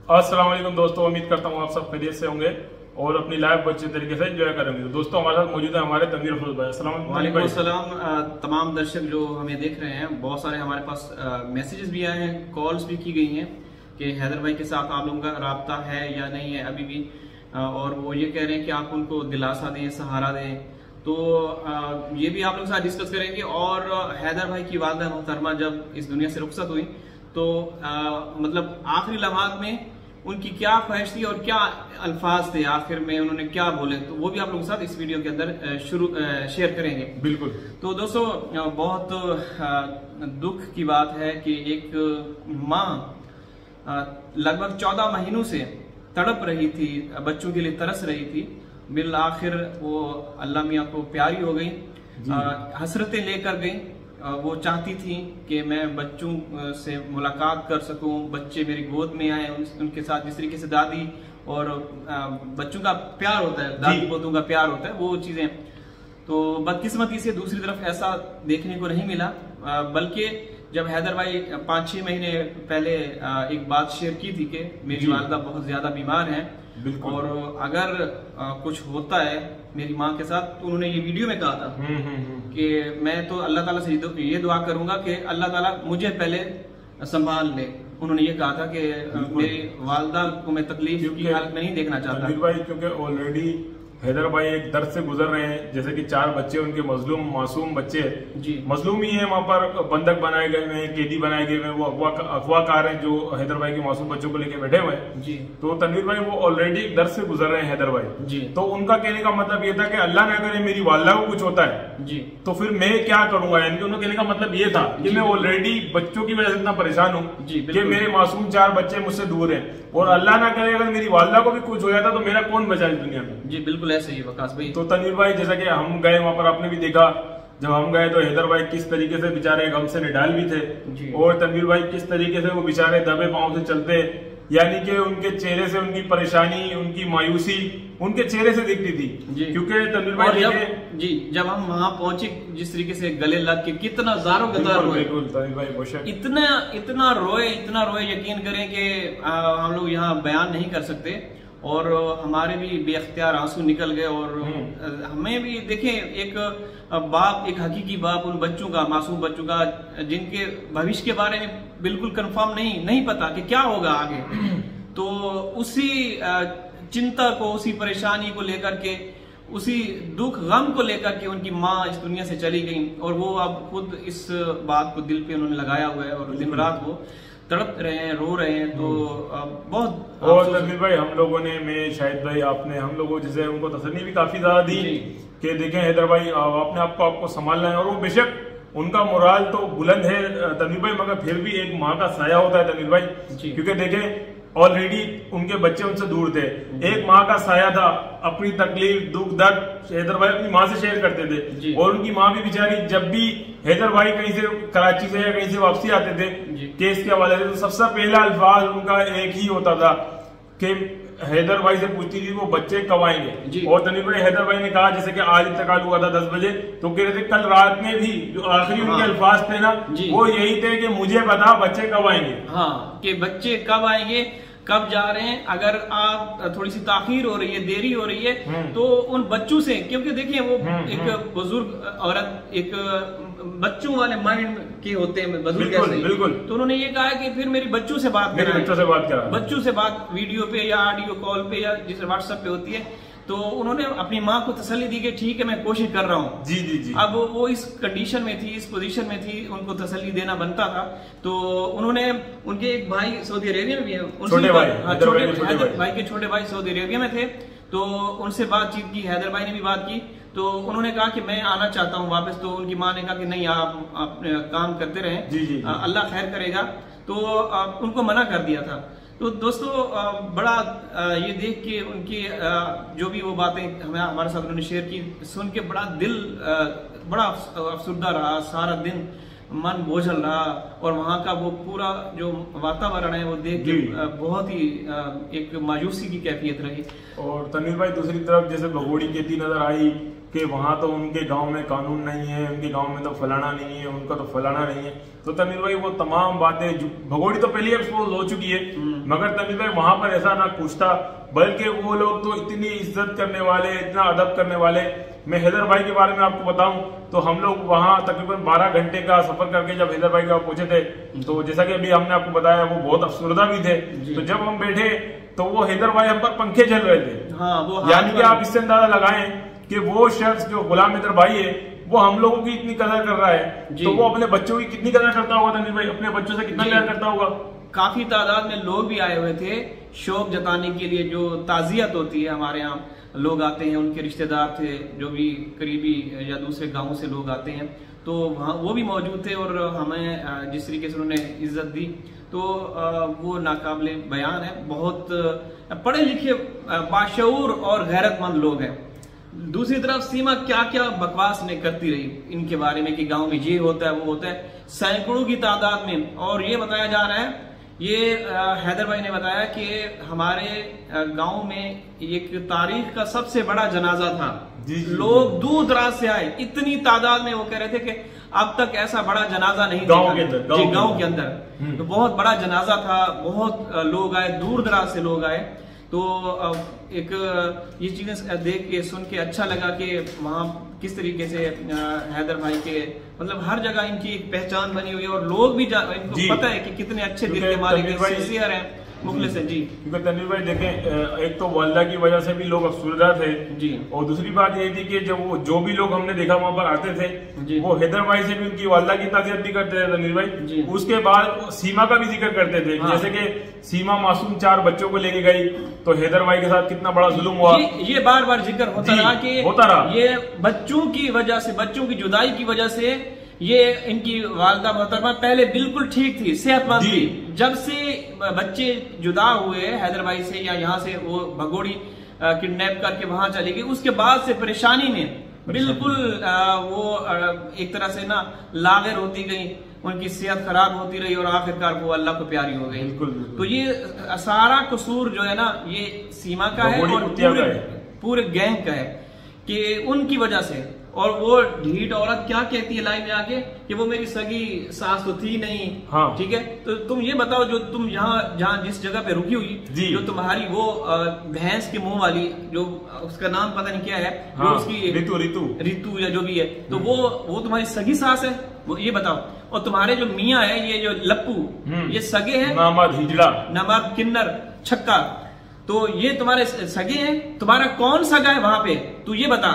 अस्सलाम वालेकुम दोस्तों, उम्मीद करता हूँ आप सब खैरियत से होंगे और अपनी लाइफ को अच्छे तरीके से एंजॉय करेंगे। तो दोस्तों हमारे साथ मौजूद है हमारे तनवीर अफरोज भाई। अस्सलाम वालेकुम। तमाम दर्शक जो हमें देख रहे हैं, बहुत सारे हमारे पास मैसेजेस भी आए हैं, कॉल्स भी की गई हैं कि हैदर भाई के साथ आप लोगों का राब्ता है या नहीं है अभी भी, और वो ये कह रहे हैं कि आप उनको दिलासा दें, सहारा दें। तो ये भी आप लोगों के साथ डिस्कस करेंगे। और हैदर भाई की वालिदा मोहतरमा जब इस दुनिया से रुखसत हुई तो मतलब आखिरी लम्हात में उनकी क्या ख्वाहिश थी और क्या अल्फाज थे, आखिर में उन्होंने क्या बोले, तो वो भी आप लोगों के साथ इस वीडियो के अंदर शेयर करेंगे। बिल्कुल। तो दोस्तों बहुत दुख की बात है कि एक माँ लगभग 14 महीनों से तड़प रही थी, बच्चों के लिए तरस रही थी। बिल आखिर वो अल्लाह मियाँ को प्यारी हो गई, हसरतें लेकर गई। वो चाहती थी कि मैं बच्चों से मुलाकात कर सकूं, बच्चे मेरी गोद में आए, उनके साथ जिस तरीके से दादी और बच्चों का प्यार होता है, दादी पोतों का प्यार होता है, वो चीजें। तो बदकिस्मती से दूसरी तरफ ऐसा देखने को नहीं मिला, बल्कि जब हैदर भाई 5-6 महीने पहले एक बात शेयर की थी कि मेरी वालिदा बहुत ज्यादा बीमार है और अगर कुछ होता है मेरी माँ के साथ, तो उन्होंने ये वीडियो में कहा था कि मैं तो अल्लाह ताला से ये दुआ करूंगा कि अल्लाह ताला मुझे पहले संभाल ले। उन्होंने ये कहा था कि मेरी वालिदा को मैं तकलीफ की हालत में नहीं देखना चाहता भाई, क्योंकि ऑलरेडी हैदर भाई एक दर्द से गुजर रहे हैं। जैसे कि 4 बच्चे उनके मजलूम मासूम बच्चे जी मजलूम ही है, वहाँ पर बंधक बनाए गए हैं, कैदी बनाए गए हैं, वो अगवाकार हैं जो हैदर भाई के मासूम बच्चों को लेके बैठे हुए हैं जी। तो तनवीर भाई वो ऑलरेडी एक दर्द से गुजर रहे हैं हैदर भाई जी। तो उनका कहने का मतलब ये था कि अल्लाह ना करे मेरी वालिदा को कुछ होता है जी, तो फिर मैं क्या करूंगा। यानी उनका कहने का मतलब ये था कि मैं ऑलरेडी बच्चों की वजह से इतना परेशान हूँ कि मेरे मासूम 4 बच्चे मुझसे दूर है, और अल्लाह ना करे अगर मेरी वालिदा को भी कुछ हो जाता तो मेरा कौन बचा इस दुनिया में। जी बिल्कुल ऐसे ही वकास भाई। तो तनवीर भाई जैसा कि हम गए वहां पर, आपने भी देखा जब हम गए तो हैदर भाई किस तरीके से बेचारे गम से निडाल भी थे, और तनवीर भाई किस तरीके से वो बेचारे दबे पांव से चलते, यानी कि उनके चेहरे से उनकी परेशानी, उनकी मायूसी उनके चेहरे से दिखती थी। क्योंकि तनवीर भाई जब हम वहां पहुंचे, जिस तरीके से गले लग के कितना ज़ारों कतार रोए, इतना रोए, यकीन करें कि हम लोग यहाँ बयान नहीं कर सकते। और हमारे भी बेअख्तियार आंसू निकल गए, और हमें भी देखें एक बाप, एक हकीकी बाप उन बच्चों का, मासूम बच्चों का, जिनके भविष्य के बारे में बिल्कुल कंफर्म नहीं पता कि क्या होगा आगे, तो उसी चिंता को, उसी परेशानी को लेकर के, उसी दुख गम को लेकर के उनकी माँ इस दुनिया से चली गई, और वो अब खुद इस बात को दिल पे उन्होंने लगाया हुआ है और दिन रात वो तड़प रहे हैं, रो रहे हैं। तो बहुत। और तनवीर भाई हम लोगों ने, मैं शाहिद भाई, आपने, हम लोगों जैसे उनको तसल्ली भी काफी ज्यादा दी कि देखें हैदर भाई आपने आपको संभालना है, और वो बेशक उनका मोराल तो बुलंद है तनवीर भाई, मगर फिर भी एक माँ का साया होता है तनवीर भाई। क्योंकि देखें ऑलरेडी उनके बच्चे उनसे दूर थे, एक माँ का साया था, अपनी तकलीफ दुख दर्द हैदर भाई अपनी माँ से शेयर करते थे। और उनकी माँ भी बेचारी जब भी हैदर भाई कहीं से कराची से या कहीं से वापसी आते थे केस के हवाले से, तो सबसे पहला अल्फाज उनका एक ही होता था कि हैदर भाई से पूछती थी वो बच्चे कब आएंगे। और तनवीर भाई हैदर भाई ने कहा जैसे कि आज इंतकाल हुआ था 10 बजे, तो कह रहे थे कल रात में भी जो आखिरी उनके अल्फाज थे ना, वो यही थे कि मुझे बता बच्चे कब आएंगे। हाँ, कि बच्चे कब आएंगे, कब जा रहे हैं, अगर आप थोड़ी सी ताखीर हो रही है, देरी हो रही है, तो उन बच्चों से, क्योंकि देखिए वो एक बुजुर्ग औरत, एक बच्चों वाले माइंड के होते हैं बुजुर्ग, बिल्कुल। तो उन्होंने ये कहा कि फिर मेरी बच्चों से बात वीडियो पे या ऑडियो कॉल पे या जिस व्हाट्सएप पे होती है, तो उन्होंने अपनी माँ को तसल्ली दी कि ठीक है मैं कोशिश कर रहा हूँ। जी। अब वो इस कंडीशन में थी, इस पोजीशन में थी, उनको तसल्ली देना बनता था। तो उन्होंने, उनके एक भाई सऊदी अरेबिया में भी है, छोटे भाई के छोटे भाई सऊदी अरेबिया में थे, तो उनसे बातचीत की, हैदर भाई ने भी बात की, तो उन्होंने कहा कि मैं आना चाहता हूँ वापस। तो उनकी माँ ने कहा कि नहीं, आप काम करते रहें, अल्लाह खैर करेगा। तो उनको मना कर दिया था। तो दोस्तों बड़ा ये देख के उनकी जो भी वो बातें हमारे साथ उन्होंने शेयर की, सुन के बड़ा दिल बड़ा अफसुर्दा रहा, सारा दिन मन बोझल रहा, और वहाँ का वो पूरा जो वातावरण है वो देख के बहुत ही एक मायूसी की कैफियत रही। और तनवीर भाई दूसरी तरफ जैसे भगोड़ी खेती नजर आई, कि वहां तो उनके गांव में कानून नहीं है, उनके गांव में तो फलाना नहीं है, उनका तो फलाना नहीं है। तो तमीर भाई वो तमाम बातें भगोड़ी तो पहले एक्सपोज हो चुकी है, मगर तमीर भाई वहां पर ऐसा ना कुछ था, बल्कि वो लोग तो इतनी इज्जत करने वाले, इतना अदब करने वाले। मैं हैदर भाई के बारे में आपको बताऊं तो हम लोग वहां तकरीबन 12 घंटे का सफर करके जब हैदर भाई के वहां पहुंचे थे, तो जैसा कि अभी हमने आपको बताया वो बहुत अफसरदा भी थे। तो जब हम बैठे तो वो हैदर भाई हम पर पंखे चल रहे थे। हाँ, वो यानी कि आप इससे अंदाजा लगाएं कि वो शख्स जो गुलाम हैदर भाई है वो हम लोगों की इतनी कदर कर रहा है, तो वो अपने बच्चों की कितनी कदर करता होगा तमीर भाई, अपने बच्चों से कितना प्यार करता होगा। काफी तादाद में लोग भी आए हुए थे शोक जताने के लिए, जो ताजियत होती है हमारे यहाँ लोग आते हैं, उनके रिश्तेदार थे जो भी करीबी या दूसरे गांवों से लोग आते हैं, तो वहाँ वो भी मौजूद थे और हमें जिस तरीके से उन्होंने इज्जत दी तो वो नाकाबिले बयान है। बहुत पढ़े लिखे बाशऊर और गैरतमंद लोग हैं। दूसरी तरफ सीमा क्या क्या बकवास ने करती रही इनके बारे में कि गांव में ये होता है वो होता है, सैकड़ों की तादाद में। और ये बताया जा रहा है, ये हैदर भाई ने बताया कि हमारे गांव में एक तारीख का सबसे बड़ा जनाजा था। लोग दूर दराज से आए, इतनी तादाद में। वो कह रहे थे कि अब तक ऐसा बड़ा जनाजा नहीं गांव के अंदर, गांव के अंदर तो बहुत बड़ा जनाजा था, बहुत लोग आए, दूर दराज से लोग आए। तो एक ये चीजें देख के सुन के अच्छा लगा कि वहाँ किस तरीके से हैदर भाई के मतलब हर जगह इनकी एक पहचान बनी हुई है और लोग भी इनको पता है कि कितने अच्छे दिल के मालिक सिंसियर हैं, मुखलिस है जी। क्योंकि तनवीर भाई देखें, एक तो अल्लाह की वजह से भी लोग अफसरदा थे जी, और दूसरी बात ये थी कि जब वो जो भी लोग हमने देखा वहां पर आते थे वो हैदर भाई से भी उनकी अल्लाह की ताज़ियत भी करते थे तनवीर भाई। उसके बाद सीमा का भी जिक्र करते थे। हाँ। जैसे कि सीमा मासूम 4 बच्चों को लेके गई तो हैदर भाई के साथ कितना बड़ा जुल्म हुआ, ये बार बार जिक्र होता रहा कि ये बच्चों की वजह से, बच्चों की जुदाई की वजह से ये इनकी वालदा मोहतरमा पहले बिल्कुल ठीक थी, सेहतमंद थी। जब से बच्चे जुदा हुए हैदर भाई से या यहाँ से वो भगोड़ी किडनैप करके वहां चली गई, उसके बाद से परेशानी में बिल्कुल वो एक तरह से ना लागिर होती गई, उनकी सेहत खराब होती रही और आखिरकार वो अल्लाह को प्यारी हो गई। तो ये सारा कसूर जो है ना ये सीमा का है और पूरे गैंग का है कि उनकी वजह से। और वो ढीठ औरत क्या कहती है लाइन में आके कि वो मेरी सगी सास तो थी नहीं। हाँ। ठीक है, तो तुम ये बताओ जो तुम जहाँ जिस जगह पे रुकी हुई, जो तुम्हारी वो भैंस के मुंह वाली, जो उसका नाम पता नहीं क्या है, हाँ, उसकी रितु या जो भी है, तो वो तुम्हारी सगी सास है, वो ये बताओ। और तुम्हारे जो मियाँ है, ये जो लप्पू, ये सगे हैं, नामाद किन्नर छक्का, तो ये तुम्हारे सगे हैं। तुम्हारा कौन सगा है वहां पे, तू ये बता,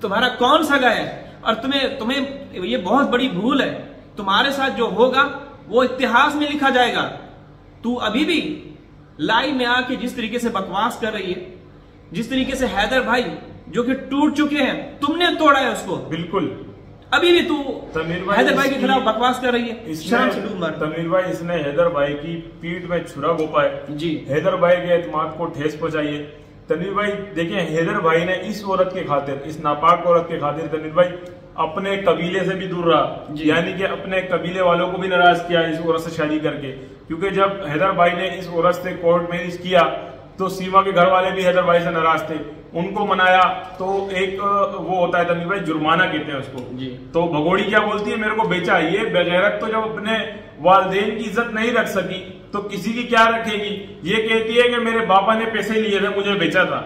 तुम्हारा कौन सगा है? और तुम्हें ये बहुत बड़ी भूल है। तुम्हारे साथ जो होगा वो इतिहास में लिखा जाएगा। तू अभी भी लाइव में आके जिस तरीके से बकवास कर रही है, जिस तरीके से हैदर भाई जो कि टूट चुके हैं, तुमने तोड़ा है उसको। बिल्कुल, अभी भी तू हैदर भाई के खिलाफ बकवास कर रही है। शर्म से डूब मर। तमीर भाई इसने हैदर भाई की पीठ में छुरा घोंपा है जी, हैदर भाई के एतमाद को ठेस पहुंचाई है। तनवीर भाई देखिए, हैदर भाई ने इस औरत के खातिर, इस नापाक औरत के खातिर तनवीर भाई अपने कबीले से भी दूर रहा, यानी कि अपने कबीले वालों को भी नाराज किया इस औरत से शादी करके। क्योंकि जब हैदर भाई ने इस औरत से कोर्ट मैरिज किया तो सीमा के घर वाले भी हैदर भाई से नाराज थे, उनको मनाया। तो एक वो होता है तनवीर भाई, जुर्माना कहते हैं उसको जी। तो भगोड़ी क्या बोलती है, मेरे को बेचा। ये बेगैरत तो जब अपने वालदेन की इज्जत नहीं रख सकी तो किसी की क्या रखेगी। ये कहती है कि मेरे पापा ने पैसे लिए थे, मुझे बेचा था।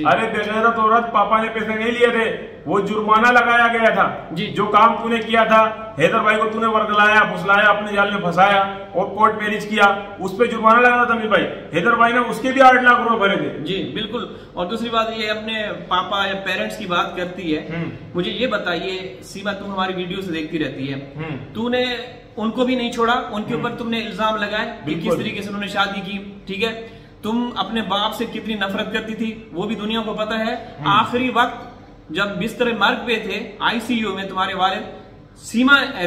अरे बेगैरत औरत, पापा ने पैसे नहीं लिए थे, वो जुर्माना लगाया गया था जी। जो काम तूने किया था, हैदर भाई को तूने वर्गलाया, फुसलाया, अपने जाल में फंसाया और कोर्ट मैरिज किया, उस पर जुर्माना लगा था तमीर भाई। हैदर भाई ने उसके भी 8 लाख रुपए भरे थे जी। बिल्कुल। और दूसरी बात ये अपने पापा या पेरेंट्स की बात करती है, मुझे ये बताइए सीमा, तू हमारी वीडियो से देखती रहती है, तूने उनको भी नहीं छोड़ा, उनके ऊपर तुमने इल्जाम लगाए कि किस तरीके से उन्होंने शादी की। ठीक है, तुम अपने बाप से कितनी नफरत करती थी वो भी दुनिया को पता है। आखिरी वक्त जब बिस्तर मर्ग पे थे आईसीयू में, तुम्हारे वालिद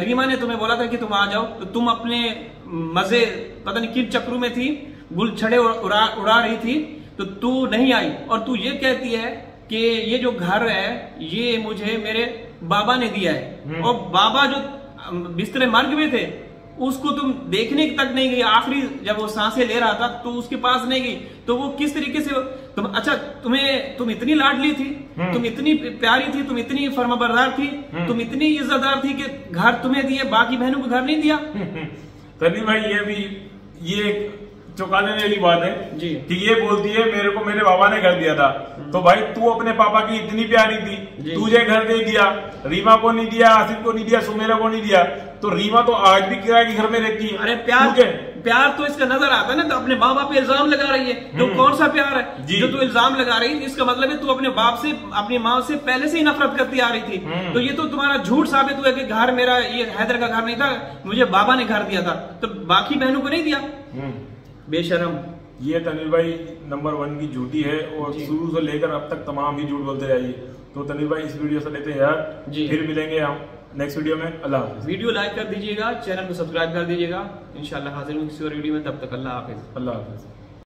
रीमा ने तुम्हें बोला था कि तुम आ जाओ, तो तुम अपने मजे पता नहीं किन चक्रों में थी, गुलछड़े उड़ा रही थी, तो तू नहीं आई। और तू ये कहती है कि ये जो घर है ये मुझे मेरे बाबा ने दिया है। और बाबा जो बिस्तर मर्ग में थे उसको तुम देखने तक नहीं गई, आखिरी जब वो सांसें ले रहा था तो उसके पास नहीं गई, तो वो किस तरीके से तुम, अच्छा तुम इतनी लाडली थी, तुम इतनी प्यारी थी, तुम इतनी फर्माबरदार थी, तुम इतनी इज्जतदार थी कि घर तुम्हें दिए, बाकी बहनों को घर नहीं दिया। तन्वीर भाई ये चौंकाने वाली बात है जी कि ये बोलती है मेरे को मेरे बाबा ने घर दिया था, तो भाई तू अपने पापा की इतनी प्यारी थी, तुझे घर दे दिया, रीमा को नहीं दिया, आसिफ को नहीं दिया, सुमेरा को नहीं दिया, तो रीमा तो आज भी किराए के घर में रहती है। अरे प्यार तो इसका नजर आता है ना, तो अपने माँ बाप पे इल्जाम लगा रही है, जो कौन सा प्यार है जो तू इल्जाम लगा रही है, इसका मतलब है तू अपने बाप से, अपनी माँ से पहले से ही नफरत करती आ रही थी। तो ये तो तुम्हारा झूठ साबित हुआ कि घर मेरा, ये हैदर का घर नहीं था, मुझे बाबा ने घर दिया था, तो बाकी बहनों को नहीं दिया। बेशरम। ये तन्वीर भाई नंबर 1 की झूठी है, और शुरू से लेकर अब तक तमाम ही झूठ बोलते जाइए। तो तन्वीर भाई इस वीडियो से लेते हैं यार, फिर मिलेंगे हम नेक्स्ट वीडियो में। अल्लाह हाफिज। वीडियो लाइक कर दीजिएगा, चैनल को सब्सक्राइब कर दीजिएगा। इंशाल्लाह हाजिर हूँ किसी और वीडियो में, तब तक अल्लाह हाफिज। अल्लाह हाफिज।